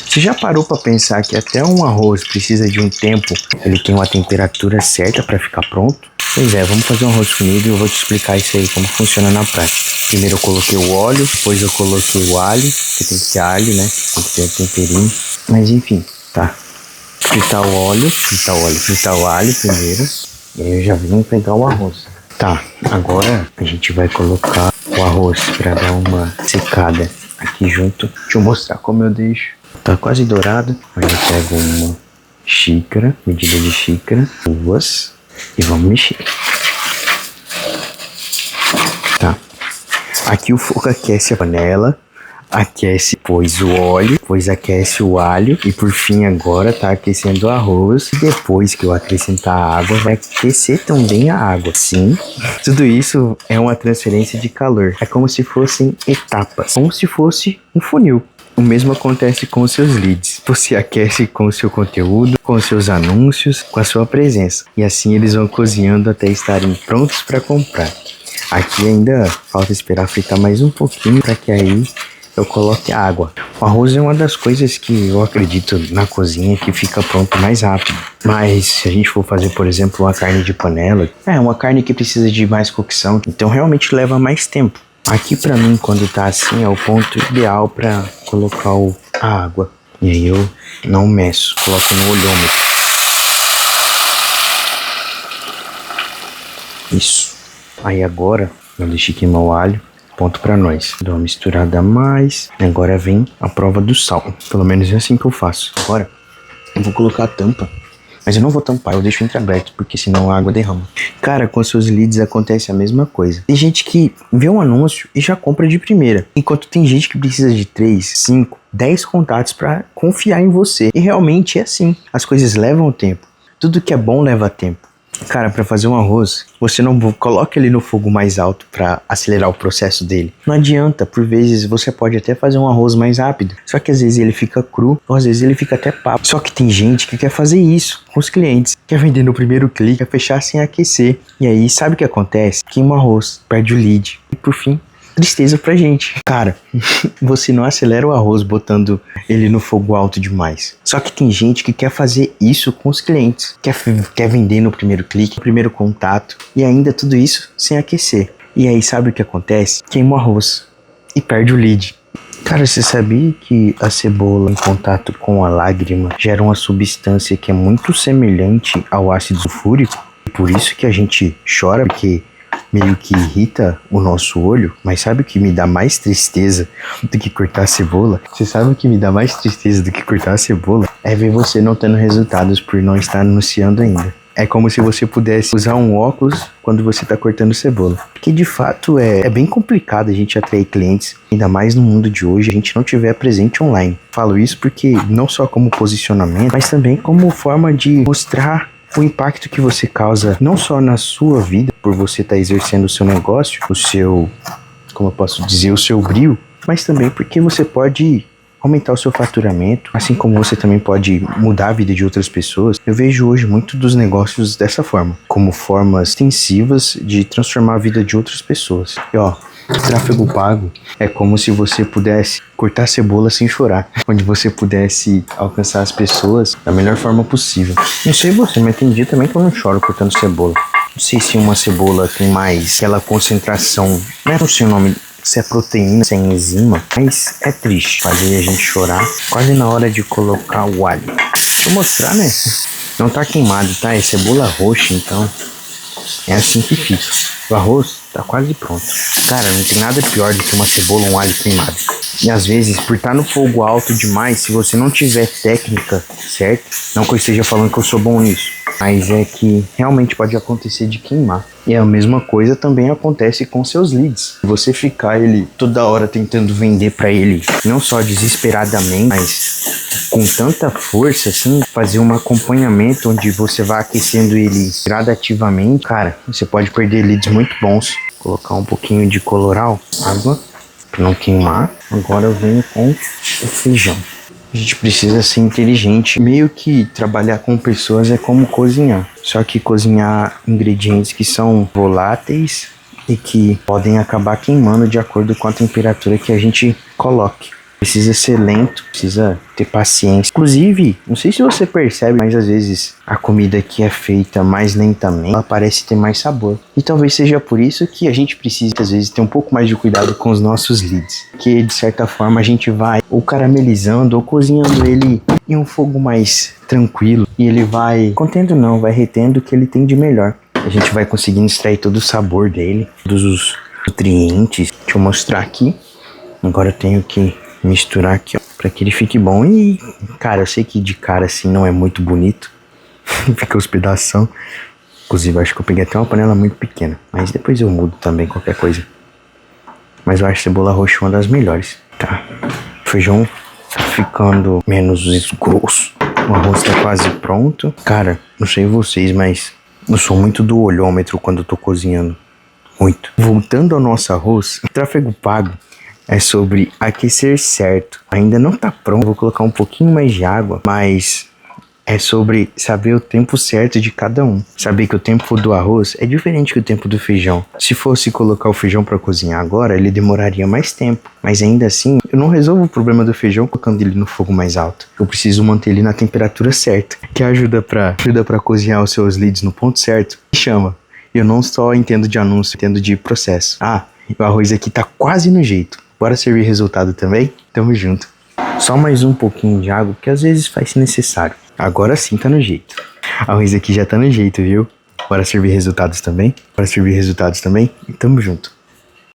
Você já parou pra pensar que até um arroz precisa de um tempo, ele tem uma temperatura certa pra ficar pronto? Pois é, vamos fazer um arroz comigo e eu vou te explicar isso aí, como funciona na prática. Primeiro eu coloquei o óleo, depois eu coloquei o alho, porque tem que ter alho, né? Tem que ter o temperinho. Mas enfim, tá. Fritar o alho primeiro. E aí eu já vim pegar o arroz. Tá, agora a gente vai colocar o arroz pra dar uma secada aqui junto. Deixa eu mostrar como eu deixo. Tá quase dourado. Aí eu pego uma xícara, medida de xícara, 2, e vamos mexer. Tá. Aqui o fogo aquece a panela, aquece depois o óleo, depois aquece o alho e por fim agora tá aquecendo o arroz. E depois que eu acrescentar a água, vai aquecer também a água. Sim, tudo isso é uma transferência de calor. É como se fossem etapas, como se fosse um funil. O mesmo acontece com os seus leads. Você aquece com o seu conteúdo, com os seus anúncios, com a sua presença. E assim eles vão cozinhando até estarem prontos para comprar. Aqui ainda falta esperar fritar mais um pouquinho para que aí eu coloque a água. O arroz é uma das coisas que eu acredito na cozinha que fica pronto mais rápido. Mas se a gente for fazer, por exemplo, uma carne de panela, é uma carne que precisa de mais cocção, então realmente leva mais tempo. Aqui pra mim, quando tá assim, é o ponto ideal pra colocar a água. E aí eu não meço, coloco no olhômetro. Isso. Aí agora, eu deixei queimar o alho, ponto pra nós. Dou uma misturada a mais. Agora vem a prova do sal. Pelo menos é assim que eu faço. Agora, eu vou colocar a tampa. Mas eu não vou tampar, eu deixo entreaberto, porque senão a água derrama. Cara, com seus leads acontece a mesma coisa. Tem gente que vê um anúncio e já compra de primeira. Enquanto tem gente que precisa de 3, 5, 10 contatos pra confiar em você. E realmente é assim. As coisas levam tempo. Tudo que é bom leva tempo. Cara, pra fazer um arroz, você não coloca ele no fogo mais alto pra acelerar o processo dele. Não adianta, por vezes você pode até fazer um arroz mais rápido, só que às vezes ele fica cru, ou às vezes ele fica até papo. Só que tem gente que quer fazer isso com os clientes, quer vender no primeiro clique, quer fechar sem aquecer. E aí, sabe o que acontece? Queima o arroz, perde o lead. E por fim, tristeza pra gente. Cara, você não acelera o arroz botando ele no fogo alto demais. Só que tem gente que quer fazer isso com os clientes. Quer vender no primeiro clique, no primeiro contato. E ainda tudo isso sem aquecer. E aí sabe o que acontece? Queima o arroz e perde o lead. Cara, você sabia que a cebola em contato com a lágrima gera uma substância que é muito semelhante ao ácido sulfúrico? E por isso que a gente chora, porque meio que irrita o nosso olho. Mas sabe o que me dá mais tristeza do que cortar a cebola? Você sabe o que me dá mais tristeza do que cortar a cebola? É ver você não tendo resultados por não estar anunciando ainda. É como se você pudesse usar um óculos quando você está cortando cebola. Porque de fato é bem complicado a gente atrair clientes, ainda mais no mundo de hoje, a gente não tiver presente online. Falo isso porque não só como posicionamento, mas também como forma de mostrar o impacto que você causa não só na sua vida, por você estar exercendo o seu negócio, o seu, como eu posso dizer, o seu brio, mas também porque você pode aumentar o seu faturamento, assim como você também pode mudar a vida de outras pessoas. Eu vejo hoje muito dos negócios dessa forma, como formas extensivas de transformar a vida de outras pessoas. E ó, tráfego pago é como se você pudesse cortar cebola sem chorar, onde você pudesse alcançar as pessoas da melhor forma possível. Não sei você, mas tem dia também que eu não choro cortando cebola. Não sei se uma cebola tem mais aquela concentração, não sei o nome, se é proteína, se é enzima, mas é triste fazer a gente chorar quase na hora de colocar o alho. Vou mostrar, né? Não tá queimado, tá? É cebola roxa, então é assim que fica. O arroz tá quase pronto. Cara, não tem nada pior do que uma cebola ou um alho queimado. E às vezes, por estar no fogo alto demais, se você não tiver técnica certa, não que eu esteja falando que eu sou bom nisso, mas é que realmente pode acontecer de queimar. E a mesma coisa também acontece com seus leads. Você ficar ele toda hora tentando vender para ele, não só desesperadamente, mas com tanta força assim, fazer um acompanhamento onde você vai aquecendo ele gradativamente, cara, você pode perder leads muito bons. Vou colocar um pouquinho de coloral, água, para não queimar. Agora eu venho com o feijão. A gente precisa ser inteligente. Meio que trabalhar com pessoas é como cozinhar. Só que cozinhar ingredientes que são voláteis e que podem acabar queimando de acordo com a temperatura que a gente coloque. Precisa ser lento, precisa ter paciência. Inclusive, não sei se você percebe, mas às vezes a comida que é feita mais lentamente, ela parece ter mais sabor. E talvez seja por isso que a gente precisa, às vezes, ter um pouco mais de cuidado com os nossos leads. Que, de certa forma, a gente vai ou caramelizando ou cozinhando ele em um fogo mais tranquilo. E ele vai vai retendo o que ele tem de melhor. A gente vai conseguindo extrair todo o sabor dele, todos os nutrientes. Deixa eu mostrar aqui. Agora eu tenho que misturar aqui, ó, pra que ele fique bom. E, cara, eu sei que de cara assim não é muito bonito. Fica os pedação. Inclusive, acho que eu peguei até uma panela muito pequena. Mas depois eu mudo também, qualquer coisa. Mas eu acho cebola roxa uma das melhores. Tá. O feijão ficando menos grosso. O arroz tá quase pronto. Cara, não sei vocês, mas eu sou muito do olhômetro quando eu tô cozinhando. Muito. Voltando ao nosso arroz, o tráfego pago é sobre aquecer certo. Ainda não tá pronto, vou colocar um pouquinho mais de água, mas é sobre saber o tempo certo de cada um. Saber que o tempo do arroz é diferente que o tempo do feijão. Se fosse colocar o feijão para cozinhar agora, ele demoraria mais tempo. Mas ainda assim, eu não resolvo o problema do feijão colocando ele no fogo mais alto. Eu preciso manter ele na temperatura certa, que ajuda para cozinhar os seus leads no ponto certo. Me chama. Eu não só entendo de anúncio, entendo de processo. Ah, o arroz aqui tá quase no jeito. Bora servir resultado também? Tamo junto. Só mais um pouquinho de água, que às vezes faz necessário. Agora sim tá no jeito. O arroz aqui já tá no jeito, viu? Bora servir resultados também? Bora servir resultados também? E tamo junto.